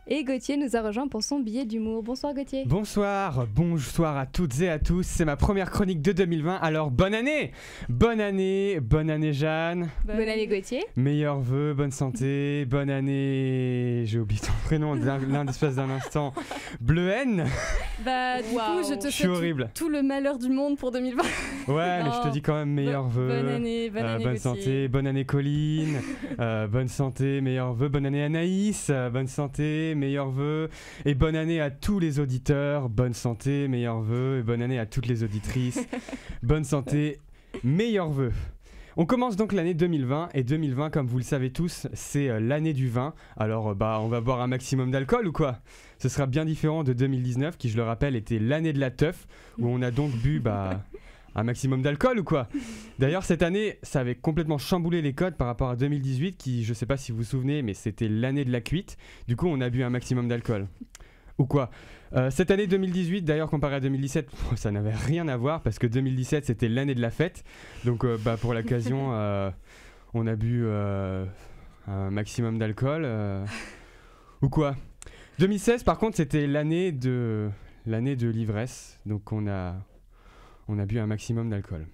Et Gauthier nous a rejoint pour son billet d'humour. Bonsoir Gauthier. Bonsoir à toutes et à tous. C'est ma première chronique de 2020, alors bonne année. Bonne année Jeanne. Bonne année Gauthier. Meilleurs vœux, bonne santé, bonne année. J'ai oublié ton prénom l'espace d'un instant. Bleuhen. Bah du coup je te souhaite tout le malheur du monde pour 2020. Ouais, mais je te dis quand même meilleurs vœux. Bonne année bonne santé, bonne année Colline. Bonne santé, meilleurs vœux, bonne année Anaïs. Bonne santé, meilleurs vœux. Et bonne année à tous les auditeurs. Bonne santé, meilleurs vœux. Et bonne année à toutes les auditrices. Bonne santé, meilleurs vœux. On commence donc l'année 2020 et 2020, comme vous le savez tous, c'est l'année du vin. Alors on va boire un maximum d'alcool ou quoi ? Ce sera bien différent de 2019 qui, je le rappelle, était l'année de la teuf, où on a donc bu un maximum d'alcool ou quoi ? D'ailleurs, cette année, ça avait complètement chamboulé les codes par rapport à 2018 qui, je sais pas si vous vous souvenez, mais c'était l'année de la cuite. Du coup, on a bu un maximum d'alcool. Ou quoi ? Cette année 2018, d'ailleurs, comparé à 2017, ça n'avait rien à voir parce que 2017, c'était l'année de la fête. Donc, pour l'occasion, on a bu un maximum d'alcool. Ou quoi ? 2016, par contre, c'était l'année de l'ivresse. Donc, on a bu un maximum d'alcool.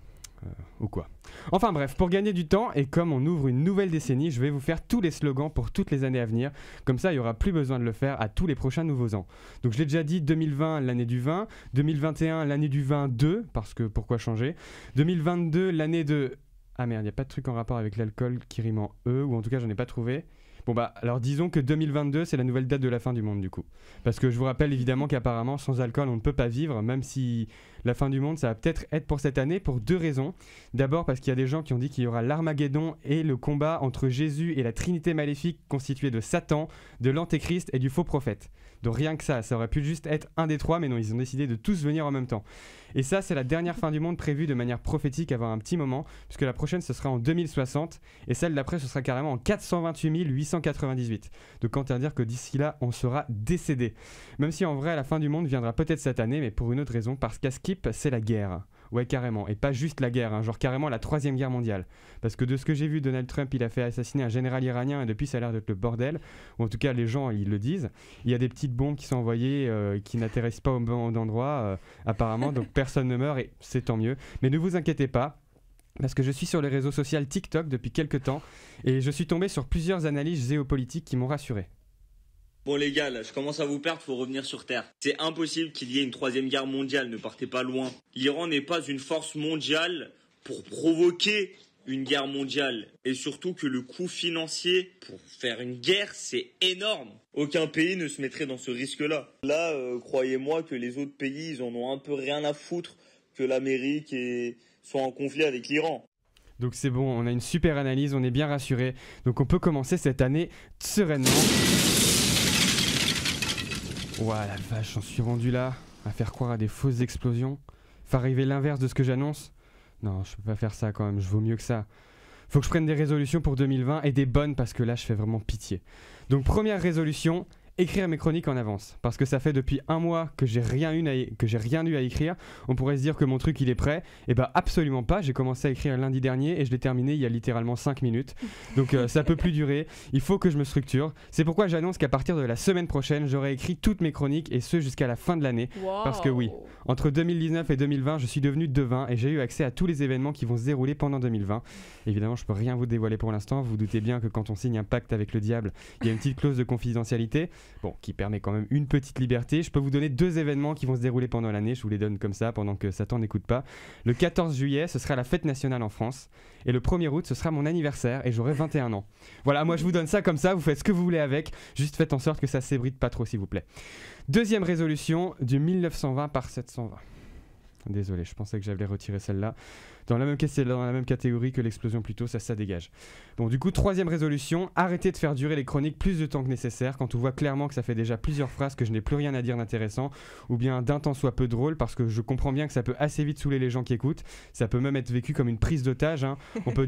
Ou quoi. Enfin bref, pour gagner du temps et comme on ouvre une nouvelle décennie, je vais vous faire tous les slogans pour toutes les années à venir. Comme ça, il n'y aura plus besoin de le faire à tous les prochains nouveaux ans. Donc je l'ai déjà dit, 2020, l'année du vin. 2021, l'année du vin 2, parce que pourquoi changer. 2022, l'année de... Ah merde, il n'y a pas de truc en rapport avec l'alcool qui rime en E, ou en tout cas, j'en ai pas trouvé. Bon alors disons que 2022 c'est la nouvelle date de la fin du monde du coup. Parce que je vous rappelle évidemment qu'apparemment sans alcool on ne peut pas vivre, même si la fin du monde ça va peut-être être pour cette année pour deux raisons. D'abord parce qu'il y a des gens qui ont dit qu'il y aura l'Armageddon et le combat entre Jésus et la Trinité maléfique constituée de Satan, de l'Antéchrist et du faux prophète. Donc rien que ça aurait pu juste être un des trois, mais non, ils ont décidé de tous venir en même temps. Et ça, c'est la dernière fin du monde prévue de manière prophétique avant un petit moment, puisque la prochaine, ce sera en 2060, et celle d'après, ce sera carrément en 428 898. Donc autant dire que d'ici là, on sera décédé. Même si en vrai, la fin du monde viendra peut-être cette année, mais pour une autre raison, parce qu'à Skip, c'est la guerre. Ouais, carrément. Et pas juste la guerre, genre carrément la 3e guerre mondiale. Parce que de ce que j'ai vu, Donald Trump, il a fait assassiner un général iranien et depuis, ça a l'air d'être le bordel. Ou en tout cas, les gens, ils le disent. Il y a des petites bombes qui sont envoyées qui n'atterrissent pas au bon endroit, apparemment. Donc personne ne meurt et c'est tant mieux. Mais ne vous inquiétez pas. Parce que je suis sur les réseaux sociaux TikTok depuis quelques temps et je suis tombé sur plusieurs analyses géopolitiques qui m'ont rassuré. Bon les gars, là, je commence à vous perdre, faut revenir sur Terre. C'est impossible qu'il y ait une 3e guerre mondiale, ne partez pas loin. L'Iran n'est pas une force mondiale pour provoquer une guerre mondiale. Et surtout que le coût financier pour faire une guerre, c'est énorme. Aucun pays ne se mettrait dans ce risque-là. Là, croyez-moi que les autres pays, ils en ont un peu rien à foutre que l'Amérique soit en conflit avec l'Iran. Donc c'est bon, on a une super analyse, on est bien rassuré. Donc on peut commencer cette année sereinement. Ouah la vache, j'en suis rendu là, à faire croire à des fausses explosions. Faire arriver l'inverse de ce que j'annonce. Non, je peux pas faire ça quand même, je vaux mieux que ça. Faut que je prenne des résolutions pour 2020 et des bonnes parce que là je fais vraiment pitié. Donc première résolution, écrire mes chroniques en avance. Parce que ça fait depuis un mois que j'ai rien eu à écrire. On pourrait se dire que mon truc il est prêt. Et bah absolument pas, j'ai commencé à écrire lundi dernier et je l'ai terminé il y a littéralement 5 minutes. Donc ça peut plus durer, il faut que je me structure. C'est pourquoi j'annonce qu'à partir de la semaine prochaine, j'aurai écrit toutes mes chroniques et ce jusqu'à la fin de l'année. Wow. Parce que oui, entre 2019 et 2020, je suis devenu devin et j'ai eu accès à tous les événements qui vont se dérouler pendant 2020. Évidemment, je peux rien vous dévoiler pour l'instant. Vous vous doutez bien que quand on signe un pacte avec le diable, il y a une petite clause de confidentialité. Bon, qui permet quand même une petite liberté. Je peux vous donner 2 événements qui vont se dérouler pendant l'année. Je vous les donne comme ça pendant que Satan n'écoute pas. Le 14 juillet, ce sera la fête nationale en France. Et le 1er août, ce sera mon anniversaire et j'aurai 21 ans. Voilà, moi je vous donne ça comme ça. Vous faites ce que vous voulez avec. Juste faites en sorte que ça s'ébride pas trop, s'il vous plaît. Deuxième résolution, du 1920 par 720. Désolé, je pensais que j'allais retirer celle-là. Dans la même catégorie que l'explosion plutôt, ça dégage. Bon, du coup, 3e résolution, arrêtez de faire durer les chroniques plus de temps que nécessaire quand on voit clairement que ça fait déjà plusieurs phrases que je n'ai plus rien à dire d'intéressant ou bien d'un temps soit peu drôle parce que je comprends bien que ça peut assez vite saouler les gens qui écoutent. Ça peut même être vécu comme une prise d'otage, hein. On peut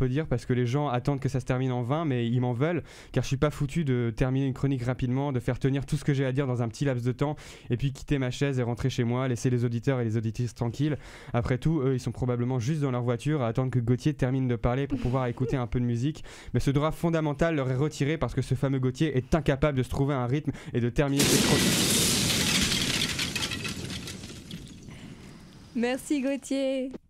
dire parce que les gens attendent que ça se termine en 20 mais ils m'en veulent car je suis pas foutu de terminer une chronique rapidement, de faire tenir tout ce que j'ai à dire dans un petit laps de temps et puis quitter ma chaise et rentrer chez moi, laisser les auditeurs et les auditrices tranquilles. Après tout, eux, ils sont probablement probablement juste dans leur voiture à attendre que Gauthier termine de parler pour pouvoir écouter un peu de musique. Mais ce droit fondamental leur est retiré parce que ce fameux Gauthier est incapable de se trouver un rythme et de terminer ses chroniques. Merci Gauthier.